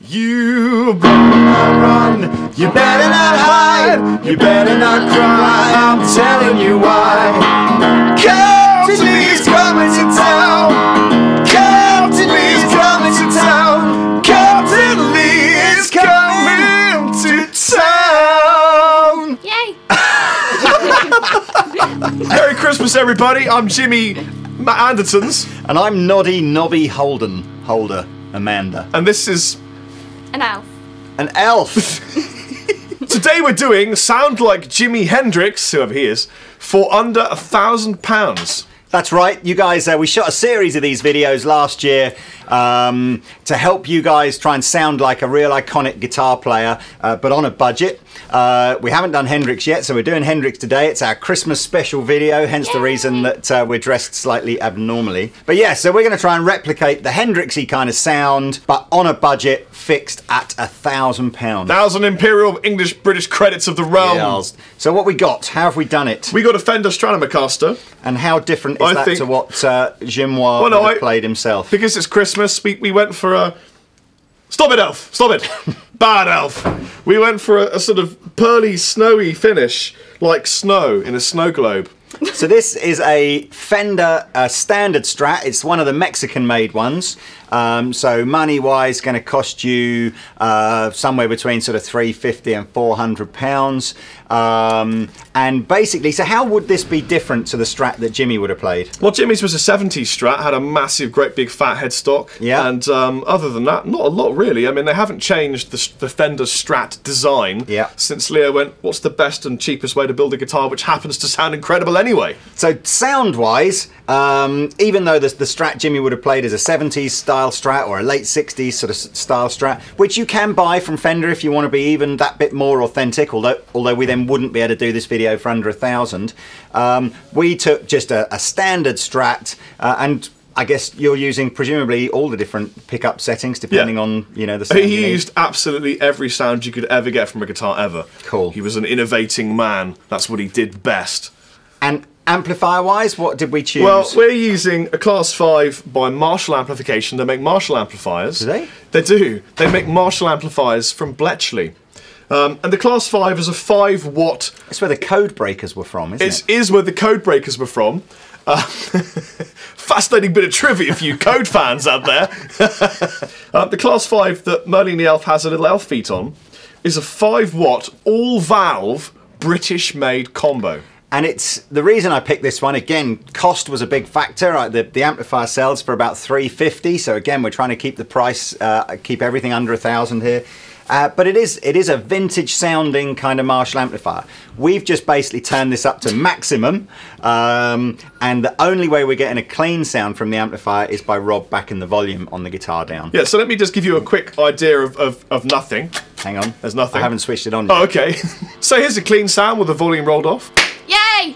You better not run, you better not hide, you better not cry, I'm telling you why. Captain Lee's coming to town, Captain Lee's coming to town, Captain Lee is coming to town. Yay! Merry Christmas, everybody. I'm Jimmy Andertons. And I'm Noddy Nobby Holder Amanda. And this is... An elf. An elf! Today we're doing Sound Like Jimi Hendrix, whoever he is, for under £1,000. That's right, you guys, we shot a series of these videos last year to help you guys try and sound like a real iconic guitar player, but on a budget. We haven't done Hendrix yet, so we're doing Hendrix today. It's our Christmas special video, hence the reason that we're dressed slightly abnormally. But yeah, so we're going to try and replicate the Hendrixy kind of sound, but on a budget fixed at £1,000. 1,000 Imperial English British credits of the realm. Yes. So what we got? How have we done it? We got a Fender Stratocaster. And how different is that to what Jimois would have played himself? Because it's Christmas, we went for a... Stop it, elf! Stop it! Bad elf! We went for a sort of pearly, snowy finish, like snow in a snow globe. So this is a Fender standard Strat. It's one of the Mexican-made ones. So money-wise, going to cost you somewhere between sort of £350 and £400. And basically, so how would this be different to the Strat that Jimmy would have played? Well, Jimmy's was a 70s Strat, had a massive, great big fat headstock. Yeah. And other than that, not a lot really. I mean, they haven't changed the Fender Strat design since Leo went, what's the best and cheapest way to build a guitar which happens to sound incredible anyway? So sound-wise, even though the Strat Jimmy would have played is a 70s style Strat or a late 60s sort of style Strat, which you can buy from Fender if you want to be even that bit more authentic, although we then wouldn't be able to do this video for under £1,000. We took just a standard Strat, and I guess you're using presumably all the different pickup settings depending on, you know, the sound. He used absolutely every sound you could ever get from a guitar ever. Cool. He was an innovating man. That's what he did best. And amplifier-wise, what did we choose? Well, we're using a Class 5 by Marshall Amplification. They make Marshall amplifiers. Do they? They do. They make Marshall amplifiers from Bletchley. And the Class 5 is a 5-watt... It's where the code breakers were from, isn't it? It is where the code breakers were from. Fascinating bit of trivia for you code fans out there. The Class 5 that Merlin the Elf has a little elf feet on is a 5-watt, all-valve, British-made combo. And it's the reason I picked this one. Again, cost was a big factor. The amplifier sells for about $350. So again, we're trying to keep the price, keep everything under £1,000 here. But it is a vintage sounding kind of Marshall amplifier. We've just basically turned this up to maximum, and the only way we're getting a clean sound from the amplifier is by Rob backing the volume on the guitar down. Yeah, so let me just give you a quick idea of nothing. Hang on. There's nothing. I haven't switched it on yet. Oh, okay. So here's a clean sound with the volume rolled off. Yay!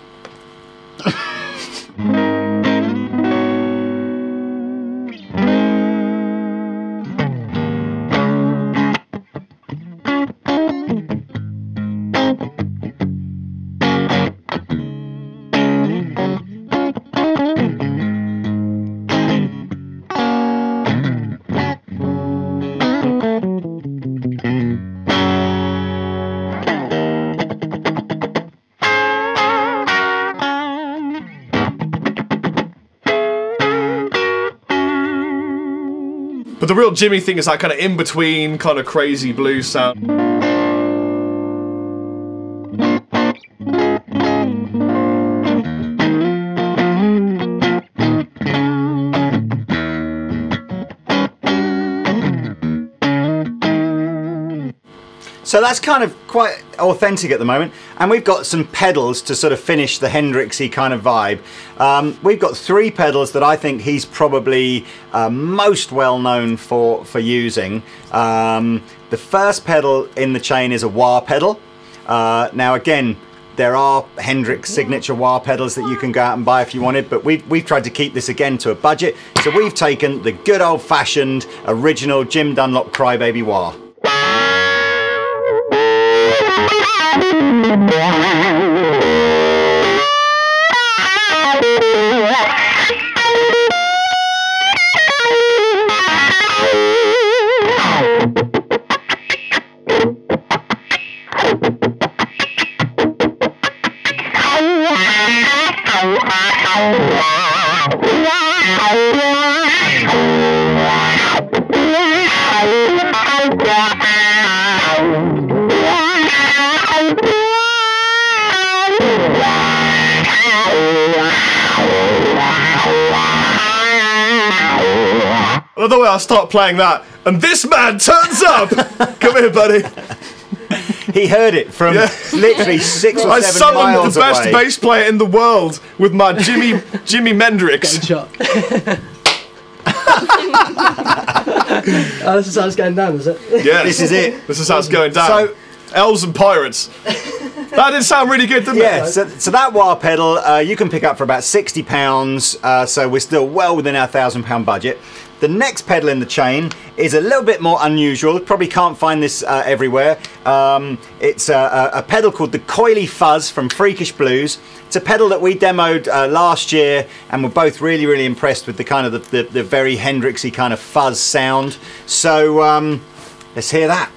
But the real Jimmy thing is that kind of in-between, kind of crazy blues sound. So that's kind of quite authentic at the moment, and we've got some pedals to sort of finish the Hendrixy kind of vibe. We've got 3 pedals that I think he's probably most well known for using. The first pedal in the chain is a wah pedal. Now again, there are Hendrix signature wah pedals that you can go out and buy if you wanted, but we've tried to keep this again to a budget. So we've taken the good old-fashioned original Jim Dunlop Crybaby wah. I love the way I start playing that, and this man turns up! Come here, buddy. He heard it from literally 6 or 7 miles away. I summoned the best bass player in the world with my Jimi Hendrix. Oh, this is how it's going down, is it? Yeah, this is it. This is how it's going down. So, elves and pirates. That did sound really good, didn't it? Yeah, so that wah pedal you can pick up for about £60, so we're still well within our £1,000 budget. The next pedal in the chain is a little bit more unusual. Probably can't find this everywhere. It's a pedal called the Coily Fuzz from Freakish Blues. It's a pedal that we demoed last year, and we're both really, really impressed with the kind of the very Hendrixy kind of fuzz sound. So let's hear that.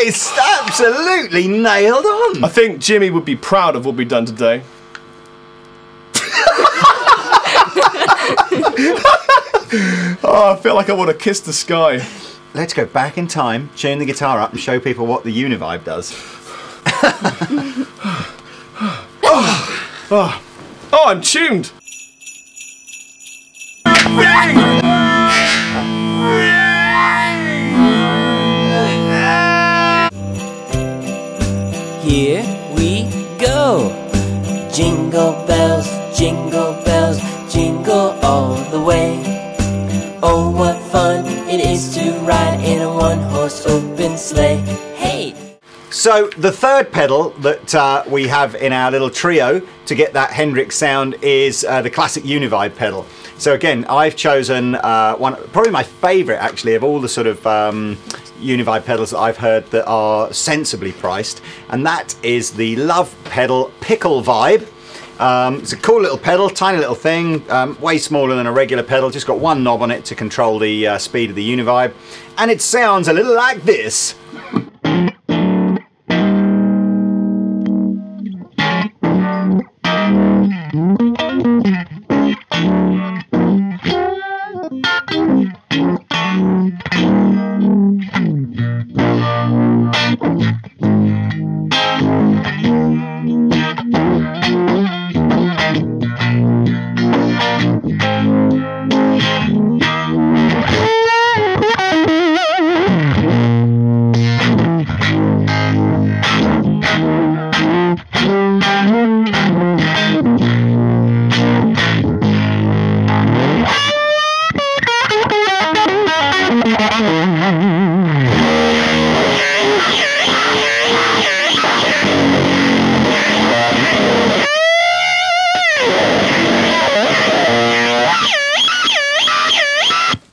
It's absolutely nailed on. I think Jimmy would be proud of what we've done today. Oh, I feel like I want to kiss the sky. Let's go back in time, tune the guitar up and show people what the Univibe does. Oh, I'm tuned. Here we go. Jingle bells, jingle all the way. Oh, what fun it is to ride in a one-horse open sleigh. Hey! So the third pedal that we have in our little trio to get that Hendrix sound is the classic Univibe pedal. So again, I've chosen one, probably my favourite actually of all the sort of Univibe pedals that I've heard that are sensibly priced, and that is the Love Pedal Pickle Vibe. It's a cool little pedal, tiny little thing, way smaller than a regular pedal, just got one knob on it to control the speed of the Univibe, and it sounds a little like this.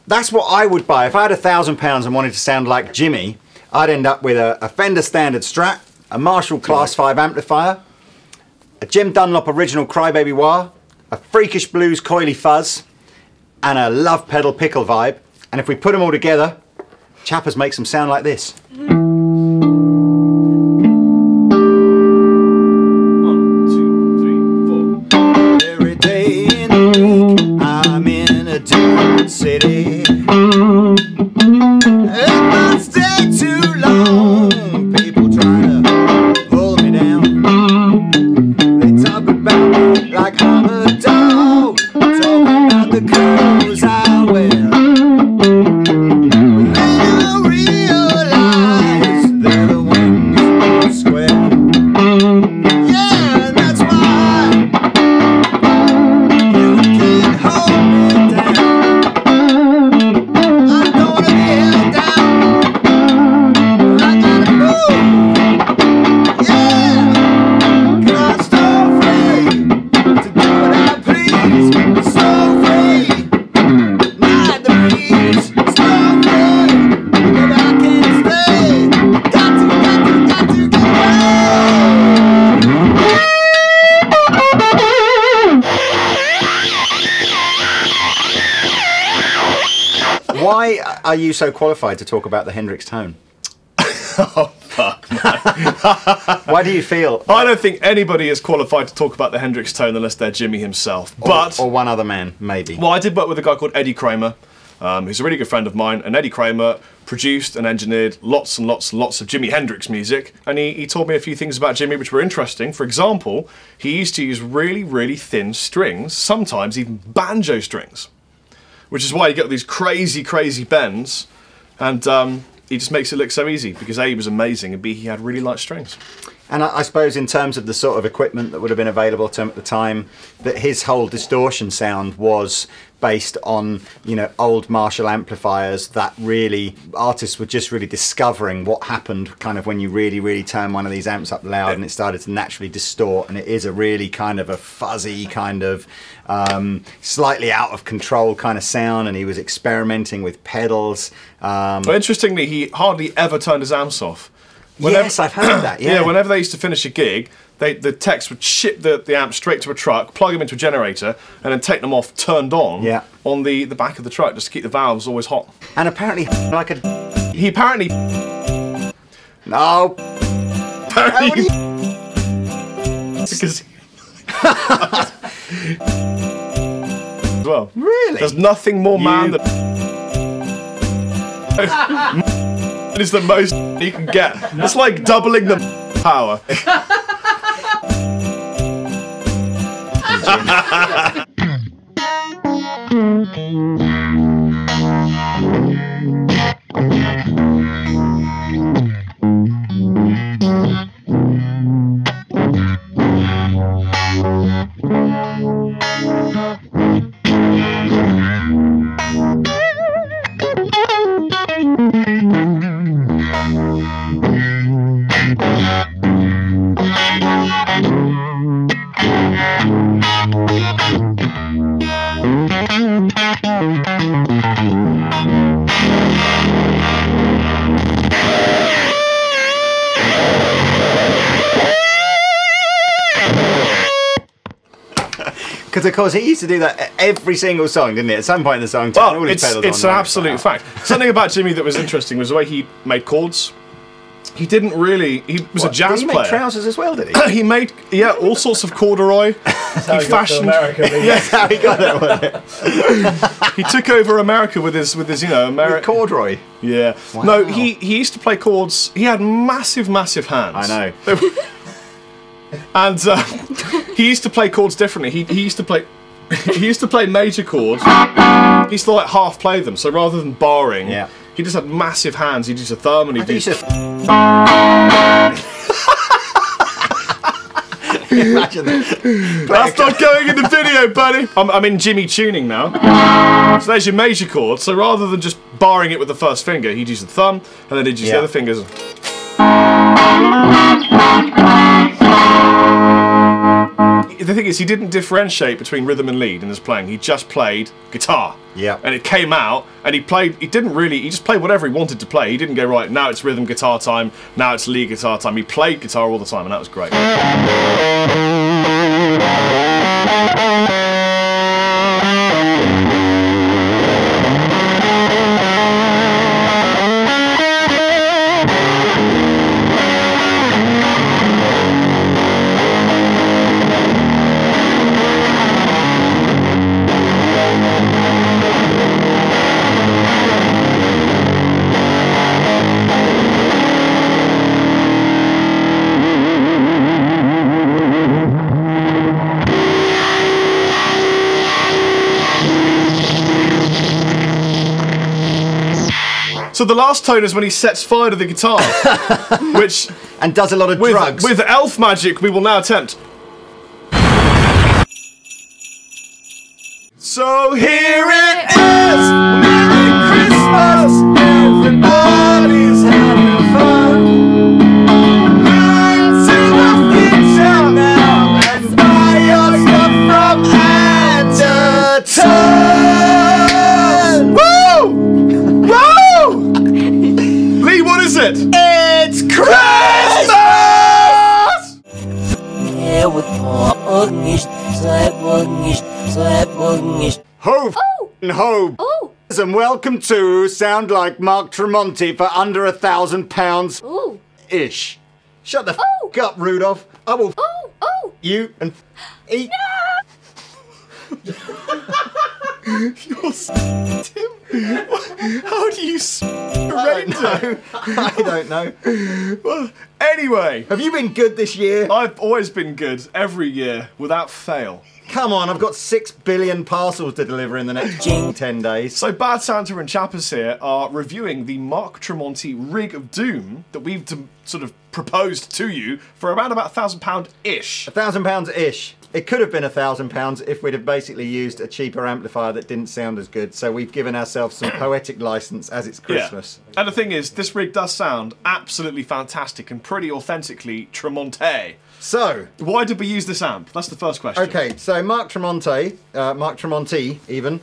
That's what I would buy. If I had £1,000 and wanted to sound like Jimmy, I'd end up with a Fender Standard Strat, a Marshall Class 5 amplifier, a Jim Dunlop Original Crybaby Wah, a Freakish Blues Coily Fuzz, and a Love Pedal Pickle Vibe. And if we put them all together, Chappers makes them sound like this. 1, 2, 3, 4. Every day in the week, I'm in a different city. If I stay Why are you so qualified to talk about the Hendrix tone? Oh, fuck, man. Why do you feel... I don't think anybody is qualified to talk about the Hendrix tone unless they're Jimmy himself. Or one other man, maybe. Well, I did work with a guy called Eddie Kramer, who's a really good friend of mine, and Eddie Kramer produced and engineered lots and lots and lots of Jimi Hendrix music, and he told me a few things about Jimmy which were interesting. For example, he used to use really, really thin strings, sometimes even banjo strings, which is why you get these crazy, crazy bends, and he just makes it look so easy, because A, he was amazing, and B, he had really light strings. And I suppose in terms of the sort of equipment that would have been available to him at the time, that his whole distortion sound was based on, you know, old Marshall amplifiers that really, artists were just really discovering what happened kind of when you really, really turn one of these amps up loud and it started to naturally distort, and it is a really kind of a fuzzy kind of slightly out of control kind of sound, and he was experimenting with pedals. But interestingly, he hardly ever turned his amps off. Yes, I've heard that, yeah. Yeah, whenever they used to finish a gig, the techs would ship the amp straight to a truck, plug them into a generator, and then take them off turned on on the back of the truck, just to keep the valves always hot. And apparently, like a... He apparently... No! Apparently... Because... well, really? There's nothing more man than... It is the most you can get. It's like doubling the power. Because of course he used to do that every single song, didn't he? At some point in the song, well, it's an absolute fact. Something about Jimmy that was interesting was the way he made chords. He didn't really. He was a jazz did he player. Make trousers as well, did he? He made all sorts of corduroy. He fashioned. America, That's how he got it, wasn't it? He took over America with his With corduroy. Yeah. Wow. No, he used to play chords. He had massive, massive hands. I know. And he used to play chords differently. He used to play. He used to play major chords. He used to like half play them. So rather than barring, he just had massive hands. He'd use a thumb and he'd do. Imagine that. That's not going in the video, buddy. I'm in Jimmy tuning now. So there's your major chord. So rather than just barring it with the first finger, he'd use the thumb and then he'd use the other fingers. The thing is, he didn't differentiate between rhythm and lead in his playing. He just played guitar. Yeah. And it came out, and he just played whatever he wanted to play. He didn't go, right, now it's rhythm guitar time, now it's lead guitar time. He played guitar all the time, and that was great. So the last tone is when he sets fire to the guitar, which and does a lot of drugs. With elf magic, we will now attempt. So here it is, Merry Christmas, everybody's having fun. Learn to the future now and buy your stuff from Andertons. Woo! Woo! Lee, what is it? It's Christmas! Hove and hove. And welcome to Sound Like Mark Tremonti for under £1,000 Ooh. ish. Shut the f up, Rudolph. I will you and eat. You're Tim. How do you I don't know. Well, anyway, Have you been good this year? I've always been good every year without fail. Come on, I've got 6 billion parcels to deliver in the next 10 days. So Bad Santa and Chappers here are reviewing the Mark Tremonti Rig of Doom that we've sort of proposed to you for around about £1,000-ish. £1,000-ish. It could have been £1,000 if we'd have basically used a cheaper amplifier that didn't sound as good. So we've given ourselves some poetic license as it's Christmas. Yeah. And the thing is, this rig does sound absolutely fantastic and pretty authentically Tremonti. So, why did we use this amp? That's the first question. okay, so Mark Tremonti even,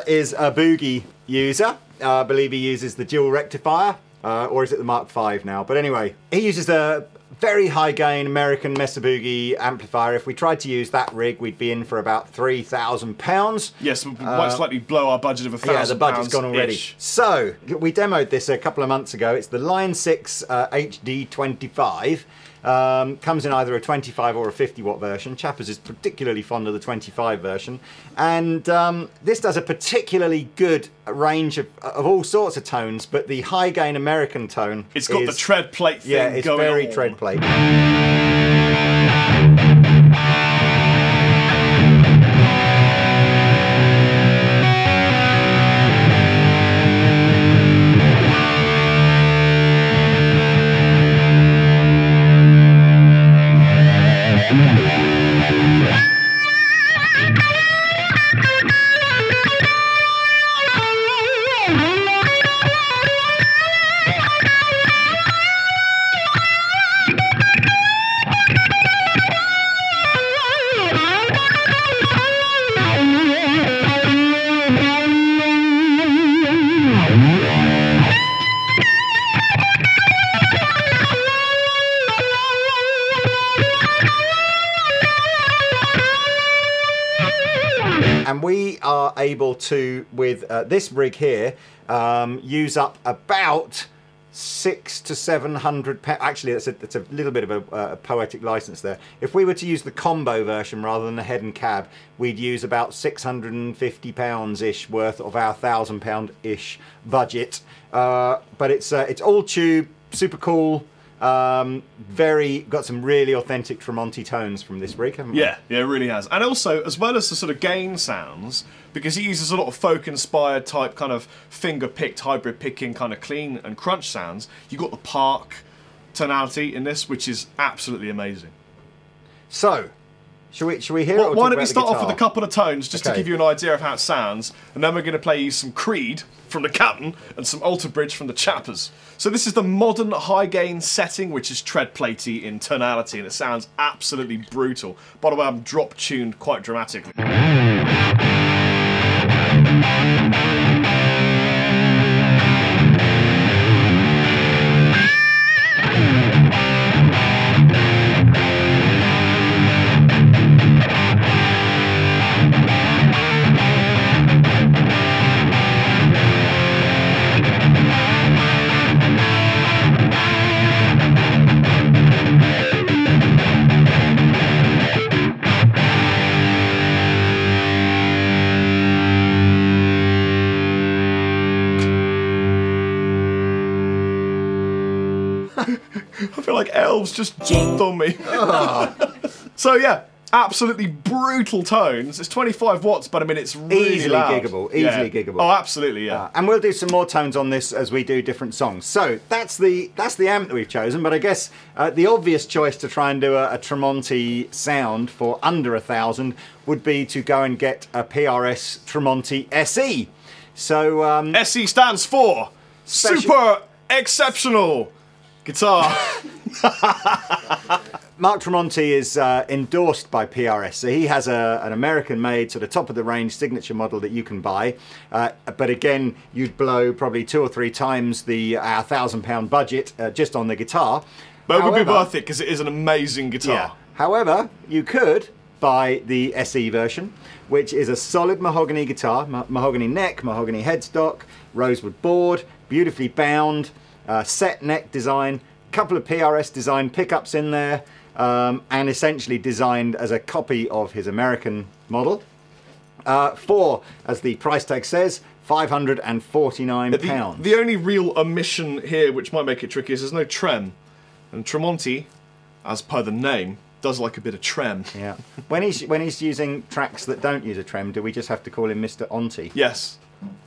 is a boogie user. I believe he uses the dual rectifier, or is it the Mark V now? But anyway, he uses a very high gain American Mesa Boogie amplifier. If we tried to use that rig, we'd be in for about £3,000. Yes, we might slightly blow our budget of £1,000. Yeah, the budget's gone already. So, we demoed this a couple of months ago. It's the Line 6 HD25. Comes in either a 25 or a 50 watt version. Chappers is particularly fond of the 25 version. And this does a particularly good range of all sorts of tones, but the high gain American tone It's got the tread plate thing going on. Yeah, it's very tread plate. And we are able to, with this rig here, use up about 600 to 700 pounds. Actually, that's a little bit of a poetic license there. If we were to use the combo version rather than the head and cab, we'd use about £650-ish worth of our £1,000-ish budget. But it's all tube, super cool. Got some really authentic Tremonti tones from this rig, haven't we? Yeah, it really has. And also, as well as the sort of gain sounds, because he uses a lot of folk-inspired type kind of finger-picked, hybrid picking kind of clean and crunch sounds, you got the Park tonality in this, which is absolutely amazing. So, should we hear it? Why don't we start off with a couple of tones, just to give you an idea of how it sounds, and then we're going to play you some Creed from the Chapman and some Alter Bridge from the Chappers. So this is the modern high gain setting, which is tread platey in tonality, and it sounds absolutely brutal. By the way, I'm drop tuned quite dramatically. I feel like elves just jumped on me. So yeah, absolutely brutal tones. It's 25 watts, but I mean it's really easily loud. giggable. Yeah. Easily giggable. Oh, absolutely, yeah. And we'll do some more tones on this as we do different songs. So that's the amp that we've chosen. But I guess the obvious choice to try and do a Tremonti sound for under £1,000 would be to go and get a PRS Tremonti SE. So SE stands for Super Exceptional Guitar. Mark Tremonti is endorsed by PRS, so he has an American-made sort of top-of-the-range signature model that you can buy. But again, you'd blow probably 2 or 3 times our £1,000 budget just on the guitar. But it would be worth it because it is an amazing guitar. Yeah. However, you could buy the SE version, which is a solid mahogany guitar, mahogany neck, mahogany headstock, rosewood board, beautifully bound, set neck design, couple of PRS design pickups in there, and essentially designed as a copy of his American model. For, as the price tag says, £549. The only real omission here, which might make it tricky, is there's no trem. And Tremonti, as per the name, does like a bit of trem. Yeah. When he's using tracks that don't use a trem, do we just have to call him Mr. Onti? Yes.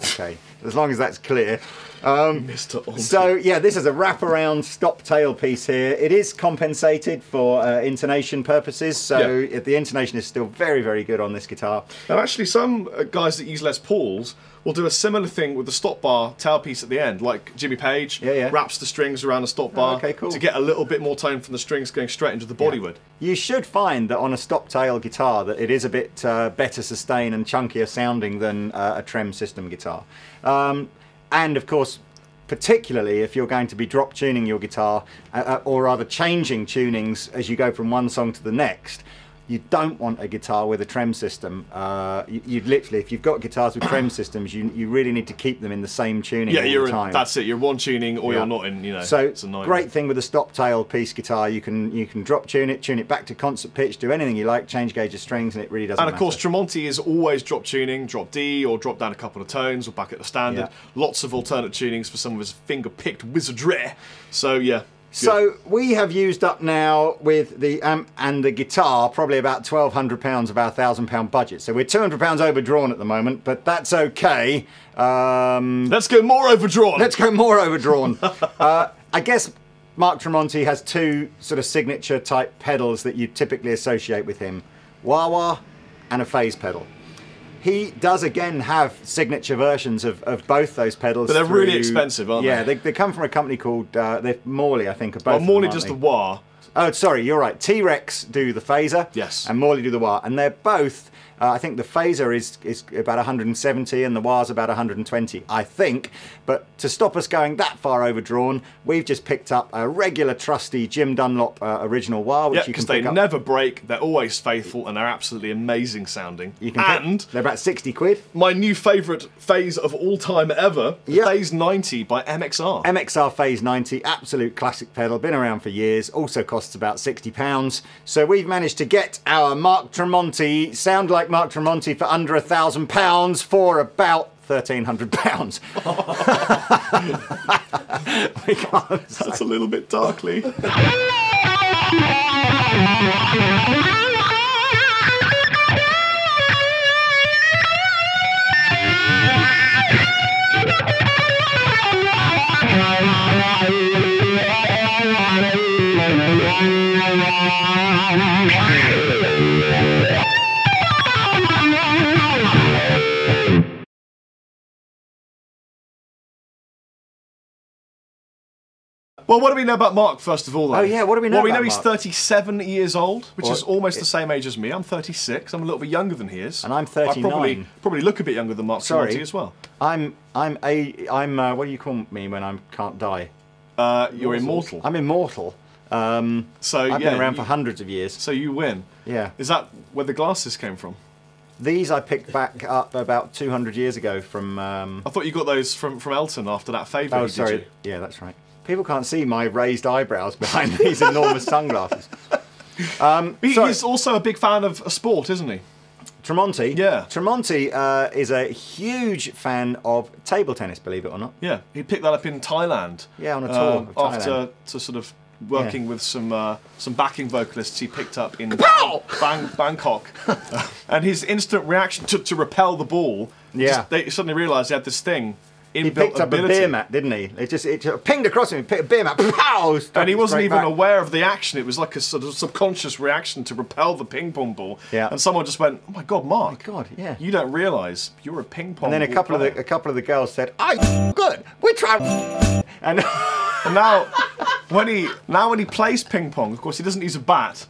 Okay, as long as that's clear. Mr. Onti. So yeah, this is a wraparound stop tail piece here. It is compensated for intonation purposes, so the intonation is still very, very good on this guitar. And actually some guys that use Les Pauls will do a similar thing with the stop bar tailpiece at the end, like Jimmy Page wraps the strings around the stop bar to get a little bit more tone from the strings going straight into the bodywood. You should find that on a stop tail guitar that it is a bit better sustain and chunkier sounding than a trem system guitar. And of course, particularly if you're going to be drop tuning your guitar, or rather changing tunings as you go from one song to the next, you don't want a guitar with a trem system. You'd literally, if you've got guitars with trem systems, you really need to keep them in the same tuning all the time. That's it. You're one tuning, or you're not in. You know. So it's a great thing with a stop tail piece guitar, you can drop tune it back to concert pitch, do anything you like, change gauge of strings, and it really doesn't matter. And of course, Tremonti is always drop tuning, drop D, or drop down a couple of tones, or back at the standard. Lots of alternate tunings for some of his finger-picked wizardry. So yeah. So we have used up now with the amp and the guitar probably about £1,200 of our £1,000 budget. So we're £200 overdrawn at the moment, but that's okay. Let's go more overdrawn. Let's go more overdrawn. I guess Mark Tremonti has two sort of signature type pedals that you typically associate with him: wah-wah and a phase pedal. He does again have signature versions of both those pedals. But they're really expensive, aren't they? Yeah, they come from a company called Morley, I think. Well, Morley does the wah. Oh, sorry, you're right. T-Rex do the phaser. Yes. And Morley do the wah. And they're both, I think the phaser is about 170 and the wah's about 120, I think. But to stop us going that far overdrawn, we've just picked up a regular trusty Jim Dunlop original wah, which you can pick up. Because they never break, they're always faithful, and they're absolutely amazing sounding. They're about 60 quid. My new favourite phase of all time ever, Phase 90 by MXR. MXR Phase 90, absolute classic pedal, been around for years, also costs about £60. So we've managed to get our Mark Tremonti, sound like Mark Tremonti, for under £1,000 for about £1,300. That's a little bit darkly. Well, what do we know about Mark, first of all, though? Oh, yeah, what do we know about Well, we know Mark? he's 37 years old, which is almost the same age as me. I'm 36. I'm a little bit younger than he is. And I'm 39. I probably look a bit younger than Mark Tremonti as well. I'm what do you call me when I can't die? You're immortal. I'm immortal. So I've been around for hundreds of years. So you win. Yeah. Is that where the glasses came from? These I picked back up about 200 years ago from... I thought you got those from Elton after that favour. Oh, sorry. Yeah, that's right. People can't see my raised eyebrows behind these enormous sunglasses. He's also a big fan of a sport, isn't he? Tremonti? Yeah. Tremonti is a huge fan of table tennis, believe it or not. Yeah, he picked that up in Thailand. Yeah, on a tour of Thailand. After sort of working with some backing vocalists he picked up in Bangkok. And his instant reaction to repel the ball, they suddenly realised he had this thing. He picked up a beer mat, didn't he? It just pinged across him, he picked a beer mat, pow! And he wasn't even aware of the action. It was like a sort of subconscious reaction to repel the ping pong ball. Yeah. And someone just went, "Oh my God, Mark! Oh my God, yeah! You don't realise you're a ping pong." And then a couple of the girls said, "Oh, good, we're trying." And now, when he plays ping pong, of course, he doesn't use a bat.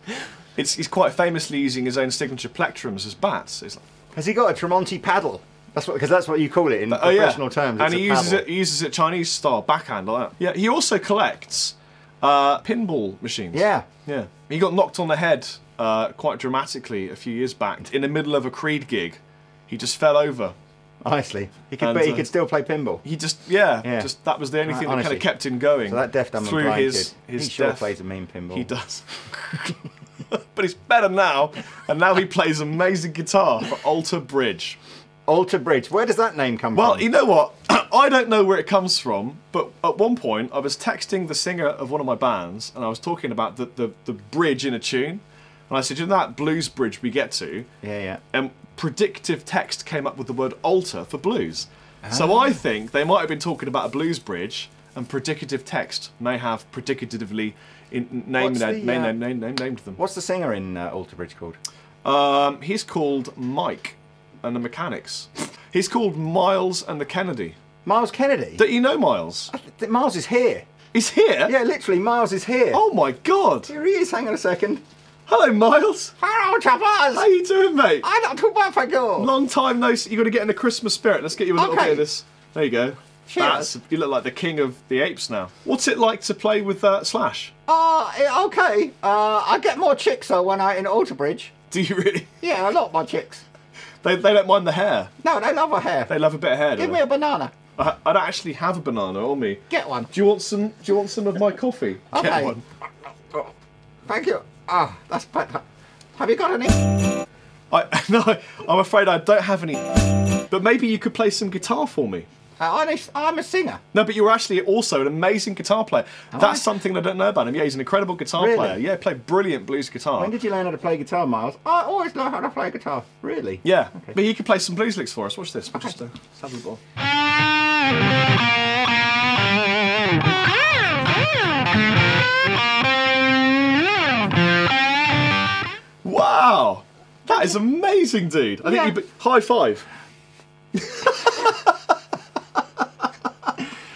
He's quite famously using his own signature plectrums as bats. Has he got a Tremonti paddle? Because that's what you call it in professional terms. And he uses it Chinese style, backhand like that. Yeah, he also collects pinball machines. Yeah. Yeah. He got knocked on the head quite dramatically a few years back. In the middle of a Creed gig, he just fell over. Honestly, he could, And, but he could still play pinball. He just, Yeah. just that was the only thing that Honestly. kind of kept him going. So that deaf, dumb, and through blind his kid, his he sure death. plays a mean pinball. He does. But he's better now, and now he plays amazing guitar for Alter Bridge. Alter Bridge. Where does that name come Well, from? you know what? I don't know where it comes from, but at one point I was texting the singer of one of my bands, and I was talking about the bridge in a tune, and I said, you know that blues bridge we get to? Yeah. And predictive text came up with the word alter for blues. So I think they might have been talking about a blues bridge, and predicative text may have predicatively named them. What's the singer in Alter Bridge called? He's called Mike and the Mechanics. He's called Miles and the Kennedy. Miles Kennedy? Don't you know Miles? Miles is here. He's here? Yeah, literally, Miles is here. Oh my God. Here he is. Hang on a second. Hello, Miles. Hello, Chappers. How you doing, mate? I'm not too bad, thank you. Long time no see. You got to get in the Christmas spirit. Let's get you a little Okay. bit of this. There you go. Cheers. You look like the king of the apes now. What's it like to play with Slash? Okay. I get more chicks though when I'm in Alter Bridge. Do you really? Yeah, a lot more chicks. They don't mind the hair. No, they love her hair. They love a bit of hair. Give me a banana. I don't actually have a banana on me. Get one. Do you want some? Do you want some of my coffee? Okay. Get one. Thank you. That's better. Have you got any? No, I'm afraid I don't have any. But maybe you could play some guitar for me. I'm a singer. No, but you're actually also an amazing guitar player. That's something I don't know about him. Yeah, he's an incredible guitar Really? player. Yeah, played brilliant blues guitar. When did you learn how to play guitar, Miles? I always know how to play guitar. Really? Yeah, Okay. but he could play some blues licks for us. Watch this. We'll just have a little. Wow, that is amazing, dude. I think you high five.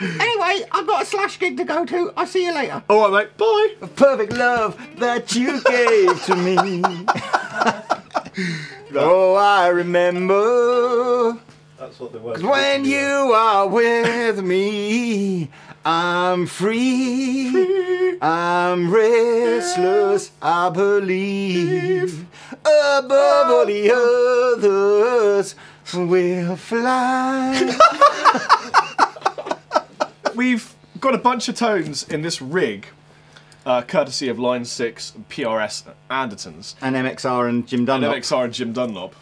Anyway, I've got a Slash gig to go to. I'll see you later. All right, mate. Bye. The perfect love that you gave to me. Oh, I remember. That's what the word. When you are with me, I'm free. I'm restless, I believe. Above all the others, we'll fly. We've got a bunch of tones in this rig, courtesy of Line 6, PRS, Andertons. And MXR and Jim Dunlop. And MXR and Jim Dunlop.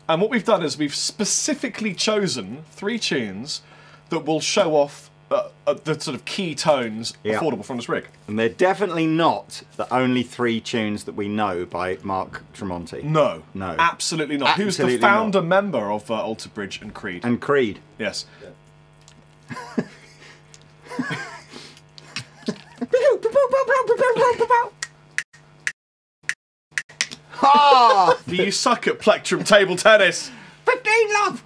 And what we've done is we've specifically chosen 3 tunes that will show off the sort of key tones affordable from this rig. And they're definitely not the only 3 tunes that we know by Mark Tremonti. No. No. Absolutely not. Absolutely Who's the founder member of Alter Bridge and Creed. And Creed. Yes. Do you suck at plectrum table tennis? 15, love!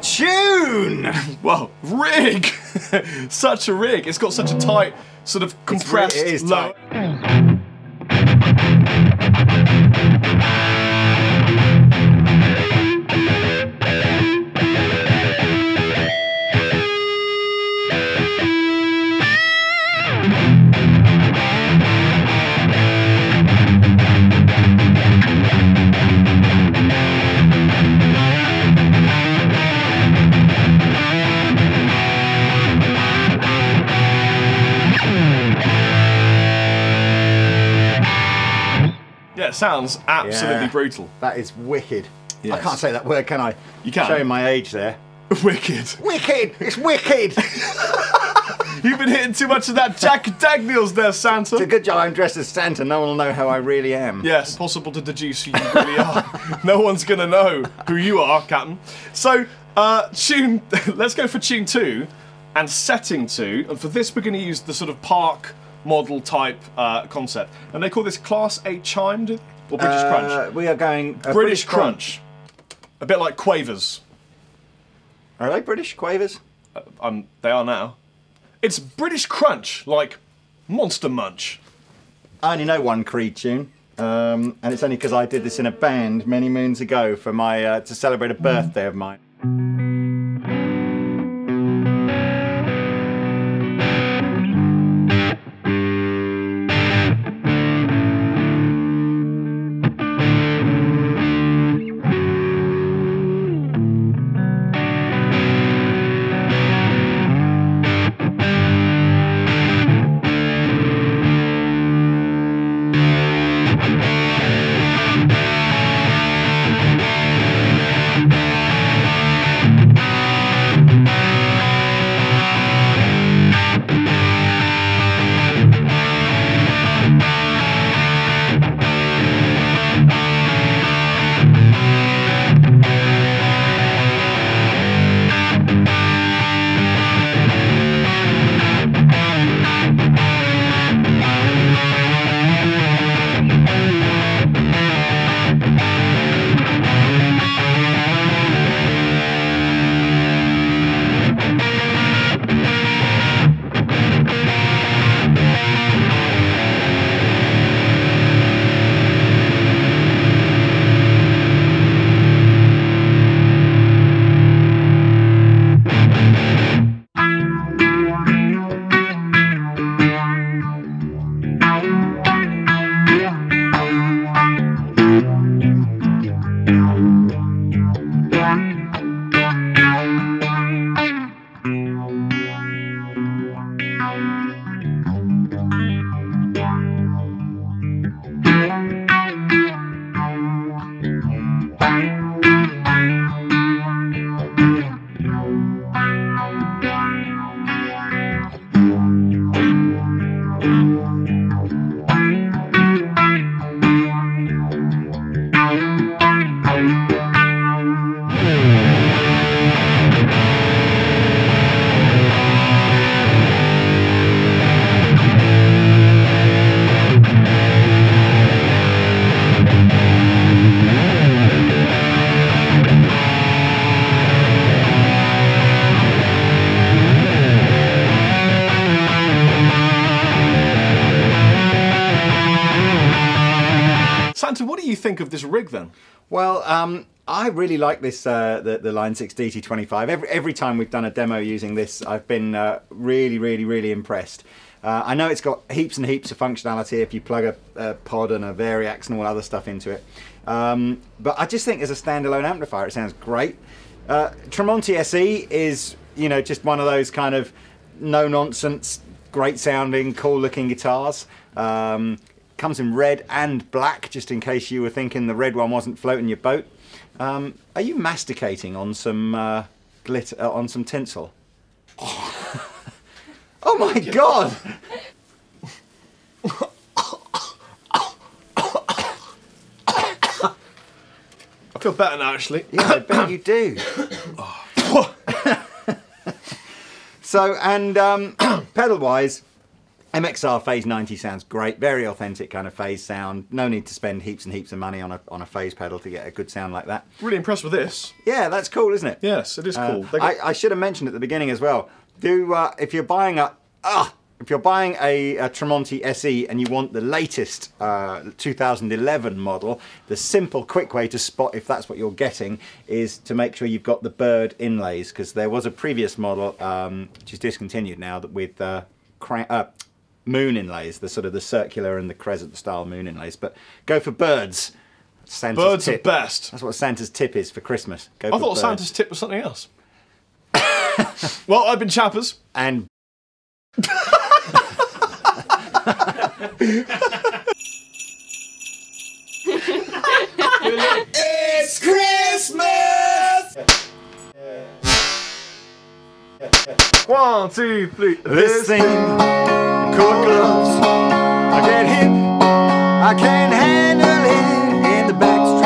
Tune! Well, rig! Such a rig. It's got such a tight, sort of compressed It is low. tight. Yeah, it sounds absolutely Yeah. brutal. That is wicked. I Yes. can't say that word, can I? You can. Showing my age there. Wicked. Wicked! It's wicked! You've been hitting too much of that Jack Daniels there, Santa. It's a good job I'm dressed as Santa. No one will know how I really am. Yes, possible to deduce who you really are. No one's going to know who you are, Captain. So, let's go for tune 2 and setting 2. And for this, we're going to use the sort of park model type concept. And they call this Class 8 chimed or British Crunch? We are going British Crunch. A bit like Quavers. Are they British Quavers? They are now. It's British Crunch, like Monster Munch. I only know one Creed tune, and it's only because I did this in a band many moons ago for my to celebrate a birthday of mine. What do you think of this rig then? Well, I really like this, the Line 6 DT25. Every time we've done a demo using this, I've been really impressed. I know it's got heaps and heaps of functionality if you plug a pod and a variax and all other stuff into it. But I just think as a standalone amplifier, it sounds great. Tremonti SE is, you know, just one of those kind of no-nonsense, great sounding, cool looking guitars. Comes in red and black, just in case you were thinking the red one wasn't floating your boat. Are you masticating on some glitter, on some tinsel? Oh my God! I feel better now, actually. Yeah, I bet you do. So, and pedal-wise, MXR Phase 90 sounds great, very authentic kind of phase sound. No need to spend heaps and heaps of money on a phase pedal to get a good sound like that. Really impressed with this. Yeah, that's cool, isn't it? Yes, it is cool. I should have mentioned at the beginning as well. If you're buying a Tremonti SE and you want the latest 2011 model, the simple, quick way to spot if that's what you're getting is to make sure you've got the bird inlays, because there was a previous model which is discontinued now that with moon inlays, the sort of the circular and the crescent style moon inlays. But go for birds. Santa's birds tip. are best. That's what Santa's tip is for Christmas. Go I for thought birds. Santa's tip was something else. Well, I've been Chappers. And It's Christmas! 1, 2, 3. This thing called gloves, I get hit, I can't handle it in the back street.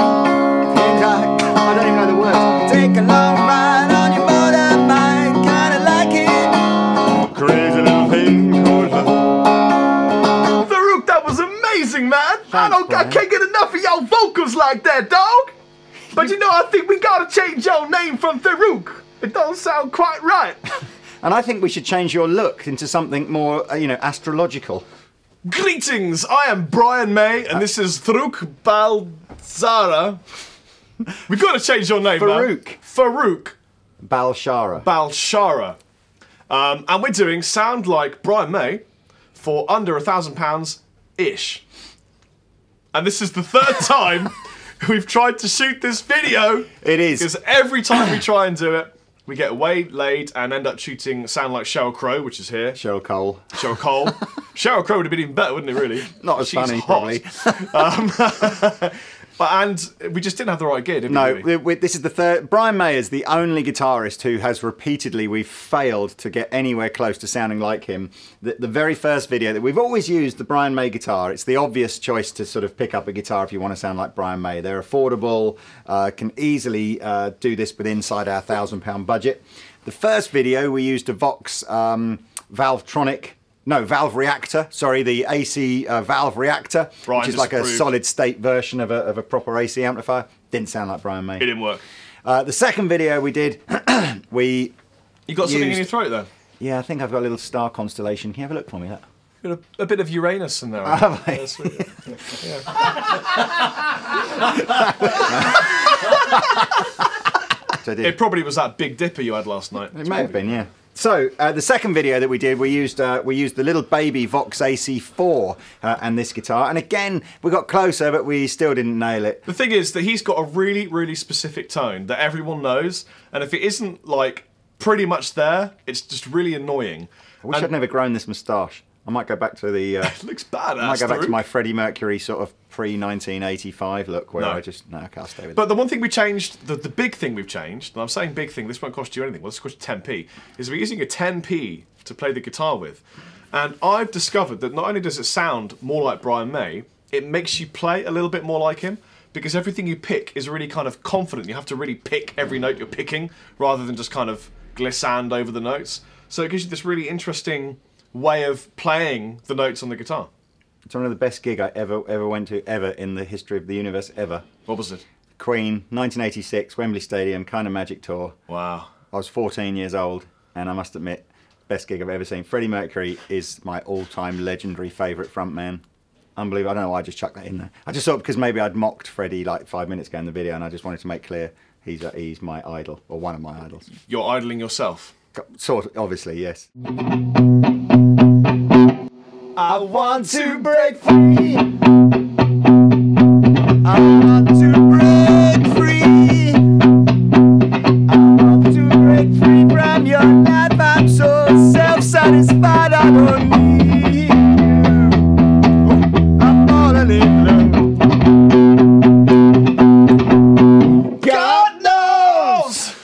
Things I don't even know the words. Take a long ride on your motorbike, kinda like it. Crazy little thing called love. Farouk, that was amazing, man. Thanks, I Brian. can't get enough of your vocals like that, dog. But you know, I think we gotta change your name from Farouk. It don't sound quite right. And I think we should change your look into something more, astrological. Greetings, I am Brian May, and this is Farouk Balzara. We gotta change your name, Farouk. man. Farouk Balshara. Balshara. And we're doing Sound Like Brian May for under £1,000-ish. And this is the third time we've tried to shoot this video. It is. Because every time we try and do it, we get waylaid and end up shooting Sound Like Sheryl Crow, which is here. Cheryl Cole. Cheryl Cole. Sheryl Crow would have been even better, wouldn't it, really? Not as She's funny, hot. probably. And we just didn't have the right gear, did we? No, really? this is the third. Brian May is the only guitarist who has repeatedly, we've failed to get anywhere close to sounding like him. The very first video that we've always used the Brian May guitar. It's the obvious choice to sort of pick up a guitar if you want to sound like Brian May. They're affordable, can easily do this with inside our £1,000 budget. The first video we used a Vox Valve Reactor, sorry, the AC Valve Reactor, Brian which is like a disapproved. solid state version of a proper AC amplifier. Didn't sound like Brian May. It didn't work. The second video we did, we You got something in used- your throat, though? Yeah, I think I've got a little star constellation. Can you have a look for me? That. Got a bit of Uranus in there. Have I? That's what- So I did. It probably was that Big Dipper you had last night. It may have been, yeah. So the second video that we did, we used the little baby Vox AC4 and this guitar, and again we got closer, but we still didn't nail it. The thing is that he's got a really, really specific tone that everyone knows, and if it isn't like pretty much there, it's just really annoying. I wish I'd never grown this moustache. I might go back to the. It looks badass. I might go back to Farouk. my Freddie Mercury sort of pre-1985 look, where No. I just okay, I'll stay with But it. the one thing we changed, the big thing we've changed, and I'm saying big thing, this won't cost you anything, well, this cost you 10p, is we're using a 10p to play the guitar with. And I've discovered that not only does it sound more like Brian May, it makes you play a little bit more like him, because everything you pick is really kind of confident. You have to really pick every note you're picking, rather than just kind of glissando over the notes. So it gives you this really interesting way of playing the notes on the guitar. It's one of the best gig I ever went to ever in the history of the universe ever. What was it? Queen, 1986, Wembley Stadium, kind of magic tour. Wow. I was 14 years old, and I must admit, best gig I've ever seen. Freddie Mercury is my all-time legendary favourite frontman. Unbelievable. I don't know why I just chucked that in there. I just thought because maybe I'd mocked Freddie like 5 minutes ago in the video, and I just wanted to make clear he's my idol, or one of my idols. You're idling yourself. Sort of, obviously, yes. I want to break free. I want to break free. I want to break free from your life. I'm so self-satisfied. I don't need you. I'm falling in love. God knows.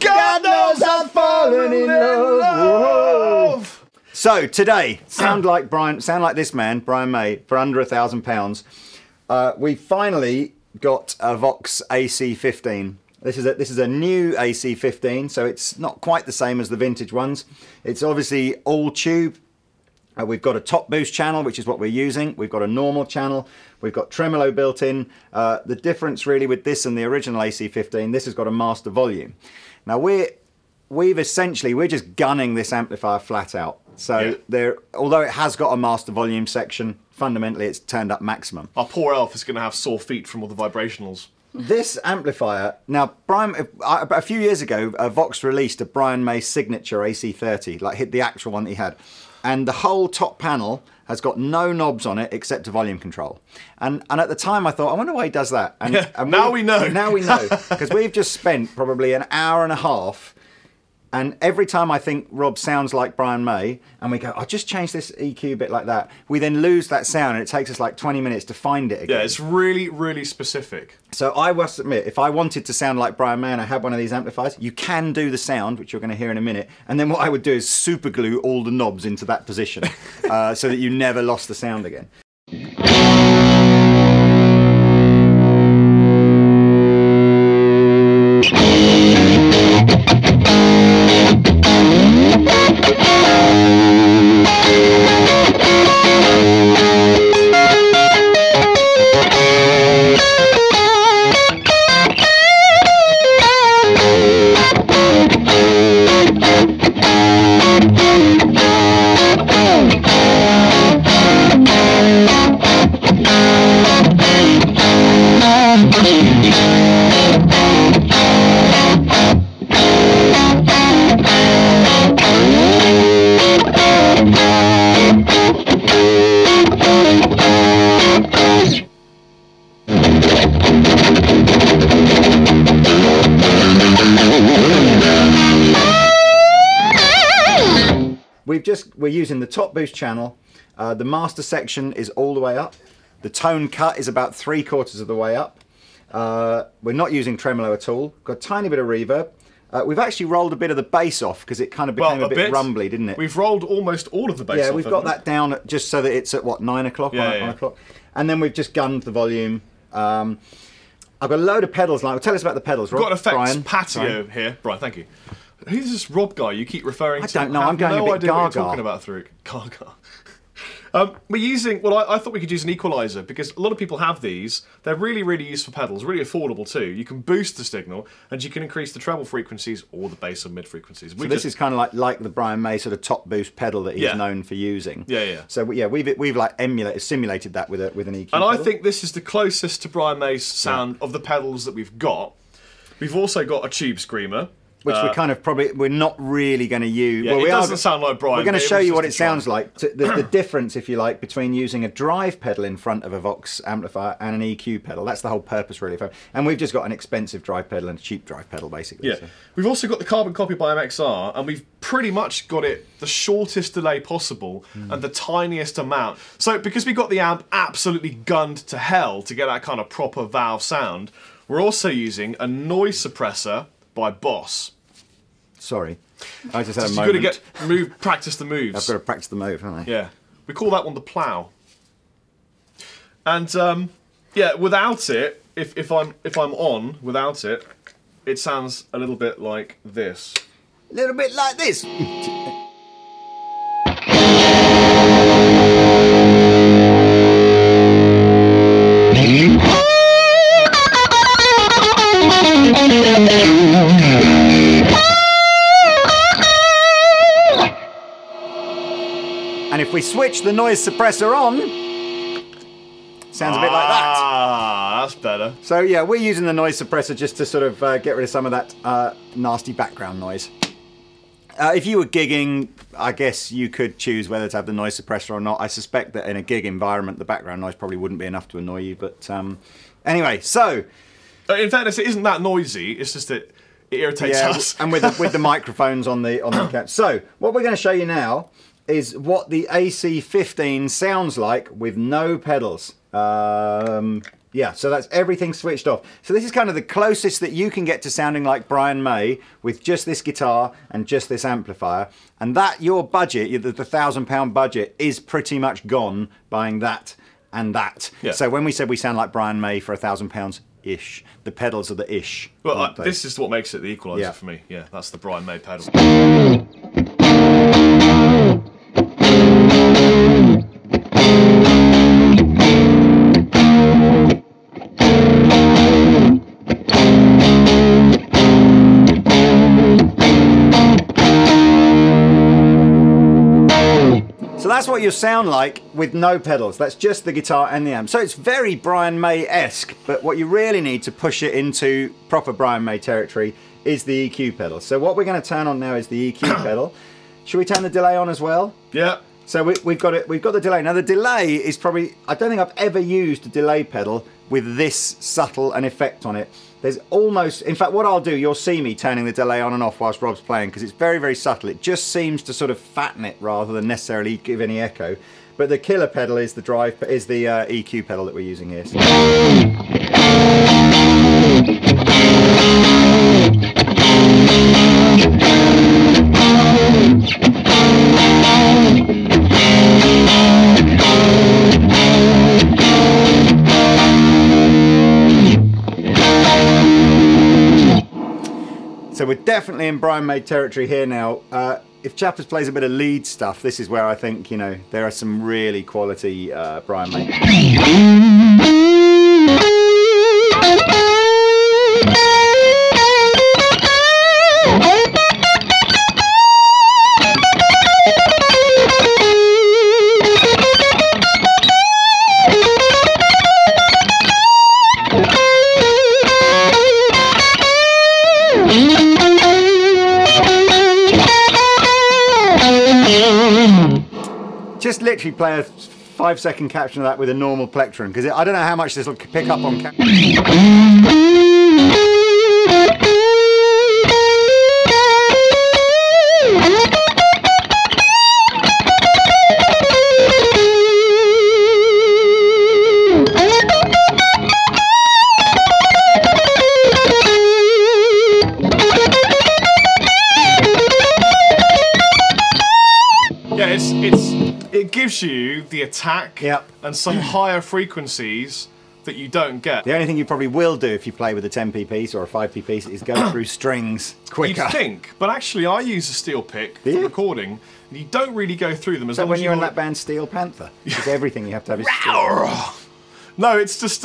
God knows I'm falling in love. So today, sound like this man, Brian May, for under £1,000. We finally got a Vox AC15. This is a new AC15, so it's not quite the same as the vintage ones. It's obviously all tube. We've got a top boost channel, which is what we're using. We've got a normal channel. We've got tremolo built in. The difference really with this and the original AC15, this has got a master volume. Now we're just gunning this amplifier flat out. So although it has got a master volume section, fundamentally it's turned up maximum. Our poor elf is going to have sore feet from all the vibrationals. This amplifier, now a few years ago, Vox released a Brian May signature AC30, like hit the actual one that he had. And the whole top panel has got no knobs on it except a volume control. And at the time I thought, I wonder why he does that. And Now we know. Now we know. Because we've just spent probably an hour and a half And every time I think Rob sounds like Brian May, and we go, I'll just change this EQ bit like that, we then lose that sound, and it takes us like 20 minutes to find it again. Yeah, it's really, really specific. So I must admit, if I wanted to sound like Brian May and I had one of these amplifiers, you can do the sound, which you're going to hear in a minute, and then what I would do is super glue all the knobs into that position so that you never lost the sound again. We're using the top boost channel. The master section is all the way up. The tone cut is about 3/4 of the way up. We're not using tremolo at all. Got a tiny bit of reverb. We've actually rolled a bit of the bass off because it kind of became a bit rumbly, didn't it? We've rolled almost all of the bass off. Yeah, we've got that down just so that it's at what, 9 o'clock? Yeah, 9 o'clock. And then we've just gunned the volume. I've got a load of pedals. Like, tell us about the pedals, Rob. We've got effects Brian, patio here. Brian, thank you. Who's this Rob guy you keep referring to? I don't know. I'm going a bit gaga. What you're talking about, Farouk. Gaga. We're using, well, I thought we could use an equalizer because a lot of people have these. They're really, really useful pedals, really affordable too. You can boost the signal and you can increase the treble frequencies or the bass or mid frequencies. So this is kind of like the Brian May sort of top boost pedal that he's known for using. Yeah, yeah. So yeah, we've like simulated that with an EQ and pedal. I think this is the closest to Brian May's sound of the pedals that we've got. We've also got a tube screamer. Which we're not really going to use. Yeah, well, it doesn't sound like Brian. We're going to show you what it sounds like. The difference, if you like, between using a drive pedal in front of a Vox amplifier and an EQ pedal. That's the whole purpose, really. And we've just got an expensive drive pedal and a cheap drive pedal, basically. Yeah. So. We've also got the carbon copy by MXR, and we've pretty much got it the shortest delay possible and the tiniest amount. So because we got the amp absolutely gunned to hell to get that kind of proper valve sound, we're also using a noise suppressor by Boss. Sorry, I just had a moment. You've got to practice the moves. I've got to practice the move, haven't I? Yeah, we call that one the plough. And yeah, without it, if I'm on without it, it sounds a little bit like this. A little bit like this. And if we switch the noise suppressor on, sounds a bit like that. Ah, that's better. So yeah, we're using the noise suppressor just to sort of get rid of some of that nasty background noise. If you were gigging, I guess you could choose whether to have the noise suppressor or not. I suspect that in a gig environment, the background noise probably wouldn't be enough to annoy you. But anyway, so... In fairness, it isn't that noisy. It's just that it irritates us. And with the microphones on the account. So what we're going to show you now is what the AC15 sounds like with no pedals. Yeah, so that's everything switched off. So this is kind of the closest that you can get to sounding like Brian May with just this guitar and just this amplifier. And that, your budget, the £1,000 budget, is pretty much gone buying that and that. Yeah. So when we said we sound like Brian May for £1,000-ish, the pedals are the ish. Well, this is what makes it the equalizer for me. Yeah, that's the Brian May pedal. So that's what you sound like with no pedals. That's just the guitar and the amp. So it's very Brian May-esque, but what you really need to push it into proper Brian May territory is the EQ pedal. So what we're going to turn on now is the EQ pedal. Should we turn the delay on as well? Yeah. So we've got it. We've got the delay. Now the delay is probably, I don't think I've ever used a delay pedal with this subtle an effect on it. There's almost, in fact, what I'll do, you'll see me turning the delay on and off whilst Rob's playing, because it's very, very subtle. It just seems to sort of fatten it rather than necessarily give any echo. But the killer pedal is the EQ pedal that we're using here. So. So we're definitely in Brian May territory here now. If Chappers plays a bit of lead stuff, this is where I think, you know, there are some really quality Brian May. Just literally play a 5-second caption of that with a normal plectrum, because I don't know how much this will pick up on it gives you the attack and some higher frequencies that you don't get. The only thing you probably will do if you play with a 10p piece or a 5p piece is go through strings quicker. You'd think, but actually I use a steel pick for recording, and you don't really go through them as long as when you're in that band Steel Panther, because everything you have to have is steel. No, it's just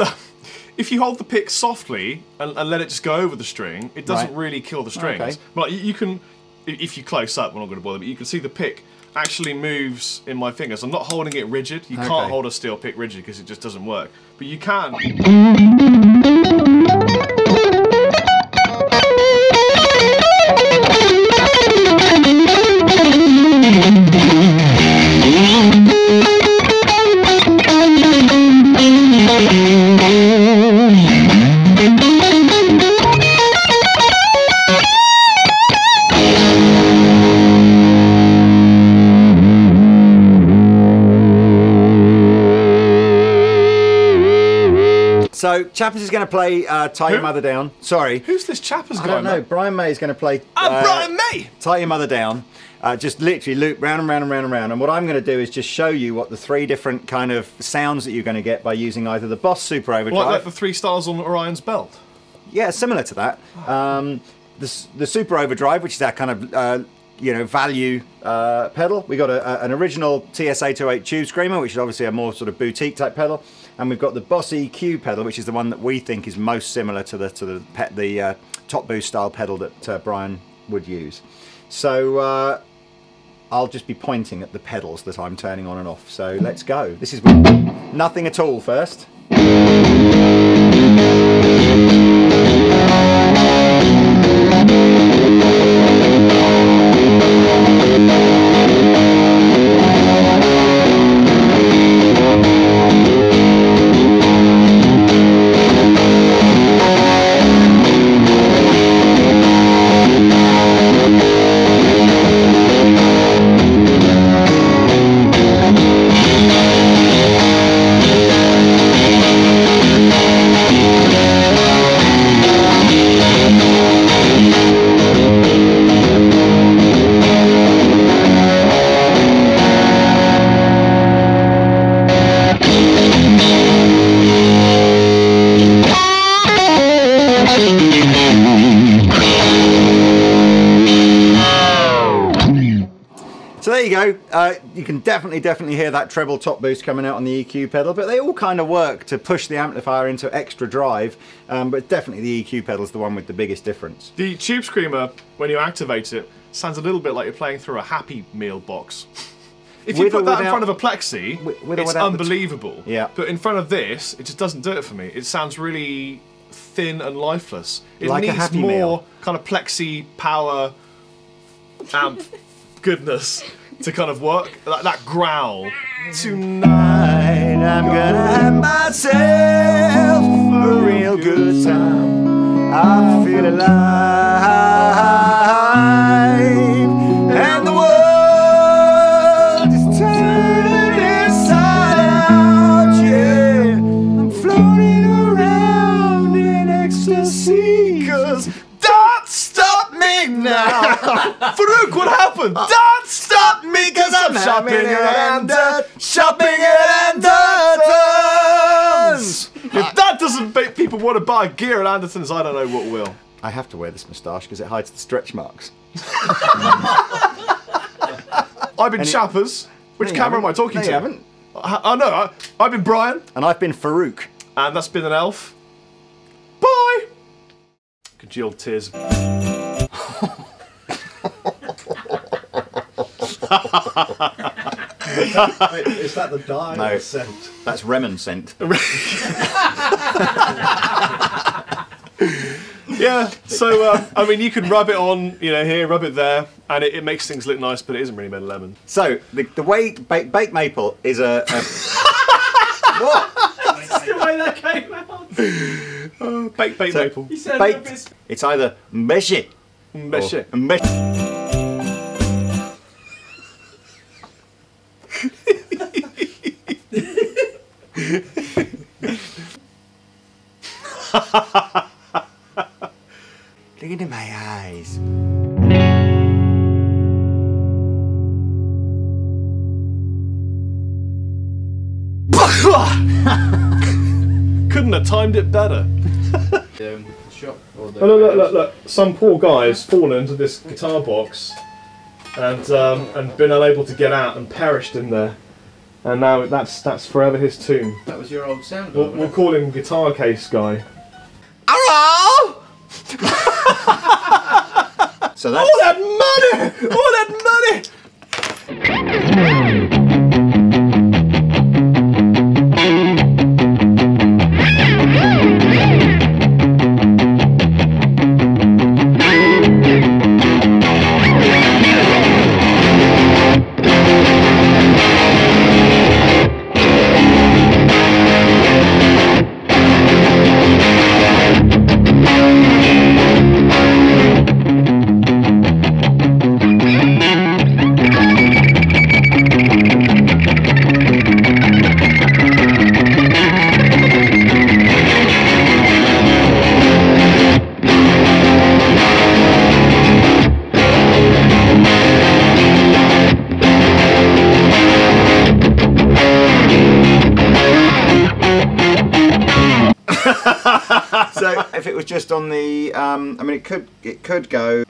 if you hold the pick softly and let it just go over the string, it doesn't really kill the strings. Okay. But you can, if you close up, we're not going to bother, but you can see the pick actually moves in my fingers. I'm not holding it rigid. You can't hold a steel pick rigid because it just doesn't work. But you can. So Chappers is going to play Tie Your Mother Down. Sorry. Who's this Chappers guy? I don't know. Brian May is going to play Brian May! Tie Your Mother Down. Just literally loop round and round and round and round. And what I'm going to do is just show you what the 3 different kind of sounds that you're going to get by using either the Boss Super Overdrive. Like the 3 stars on Orion's belt? Yeah, similar to that. The Super Overdrive, which is our kind of you know, value pedal. We got an original TS-808 Tube Screamer, which is obviously a more sort of boutique type pedal, and we've got the Boss EQ pedal, which is the one that we think is most similar to the top boost style pedal that Brian would use. So I'll just be pointing at the pedals that I'm turning on and off. So let's go. This is nothing at all first. So there you go. You can definitely hear that treble top boost coming out on the EQ pedal, but they all kind of work to push the amplifier into extra drive, but definitely the EQ pedal is the one with the biggest difference. The Tube Screamer, when you activate it, sounds a little bit like you're playing through a Happy Meal box. If you put that in front of a Plexi, it's unbelievable. Yeah. But in front of this, it just doesn't do it for me. It sounds really thin and lifeless. It like needs a Happy more Meal. kind of Plexi power amp goodness to kind of work. That growl. Tonight I'm gonna have myself a real good time. I feel alive, and the world is turning inside out. Yeah, I'm floating around in ecstasy. 'Cause don't stop me now. Farouk, what happened? Don't stop me, 'cause I'm shopping at Andertons. If that doesn't make people want to buy gear at Andertons, I don't know what will. I have to wear this moustache because it hides the stretch marks. I've been Chappers. Which camera am I talking to? You haven't. I know. I've been Brian. And I've been Farouk. And that's been an elf. Bye! Congealed tears. Wait, is that the dye No, or scent? That's Remen scent. Yeah, so, I mean, you can rub it on, you know, here, rub it there, and it makes things look nice, but it isn't really made of lemon. So, the way baked maple is a what? That's the way that came out. Baked maple. He said Baked. It's either mbeshe Mbeshe. or mbeshe. Look into my eyes. Couldn't have timed it better. Shop or the Look. Some poor guy's fallen into this guitar box and been unable to get out and perished in there. And now that's forever his tomb. That was your old sound. We'll call him Guitar Case Guy. Hello! So that's All that money! All that money! so if it was just on the I mean it could go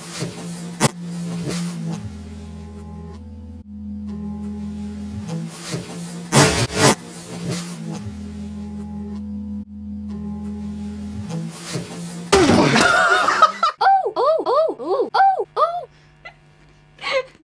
Bye.